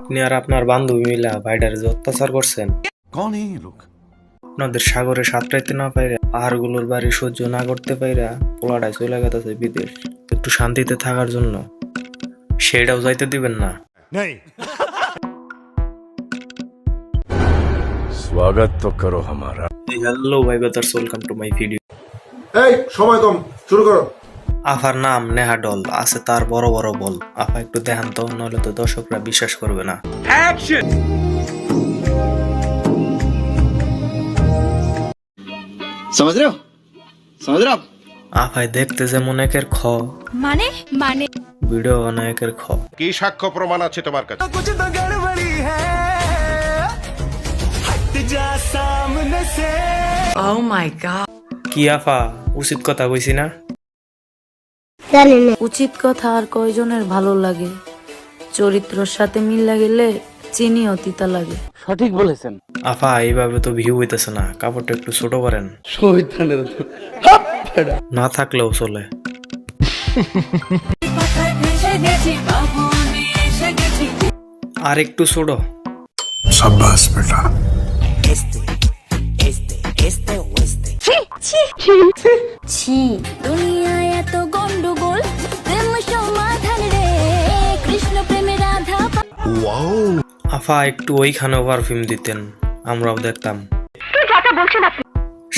আপনি আর আপনার বান্ধবী মিলা ভাইডারে যে অত্যাচার করছেন, कौन है ये लोग? আপনাদের সাগরে সাঁতরাইতে না পাইরা পাহাড়গুলোর বাড়ি সহ্য না করতে পাইরা পোলাটায় চলে গেছে বিদেশ একটু শান্তিতে থাকার জন্য, সেটাও যাইতে দিবেন না। नहीं। स्वागत तो करो हमारा। হ্যালো ভাই brothers, welcome to my video. এই সময় কম, শুরু করো। আফার নাম নেহা ডল, আছে তার বড় বড় বল। আফা একটু দেখান তো, নইলে তো দর্শকরা বিশ্বাস করবে না। समझ रहे हो आप? আফাই দেখতে যেমন একের খ, মানে মানে ভিডিও বানায় একের খ। কি সাক্ষ্য প্রমাণ আছে তোমার কাছে? ও মাই গড, কি আফা, উচিত কথা কইছি না? উচিত কথা আর কয়জনের ভালো লাগে? চরিত্রর সাথে মিল গেলে চিনিও তিতা লাগে। আফা এইভাবে তো ভিউ হইতেছে না, কাপড়টা একটু ছোট করেন। না থাকলেও চলে। আর একটু ছোট। সাব্বাস বেটা। ছি দুনিয়ায় এত গন্ডগোল, প্রেম সমাধান রে কৃষ্ণ প্রেমে রাধা। আফা একটু ওইখানেও পারফিউম দিতেন, আমরাও দেখতাম।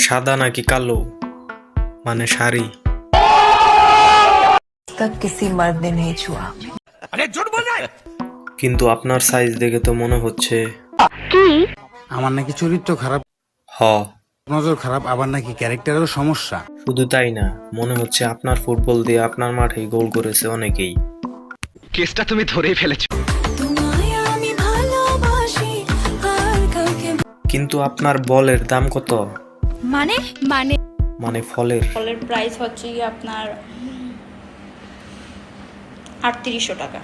সাদা নাকি কালো, মানে শাড়ি। तक किसी मर्द ने नहीं छुआ। কিন্তু আপনার সাইজ দেখে তো মনে হচ্ছে আমার নাকি চরিত্র খারাপ, হ। নজর খারাপ, আবার নাকি ক্যারেক্টারেরও সমস্যা। শুধু তাই না, মনে হচ্ছে আপনার ফুটবল দিয়ে আপনার মাঠেই গোল করেছে অনেকেই। কেসটা তুমি ধরেই ফেলেছো। তোমায় আমি ভালোবাসি আর কাউকে। কিন্তু আপনার বলের দাম কত? মানে মানে মানে ফলের। ফলের প্রাইস হচ্ছে গিয়ে আপনার 3800 টাকা।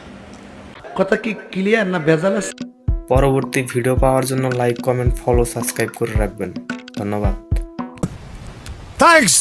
কথা কি ক্লিয়ার না ভেজাল আছে? পরবর্তী ভিডিও পাওয়ার জন্য লাইক, কমেন্ট, ফলো, সাবস্ক্রাইব করে রাখবেন। ধন্যবাদ। থ্যাঙ্কস।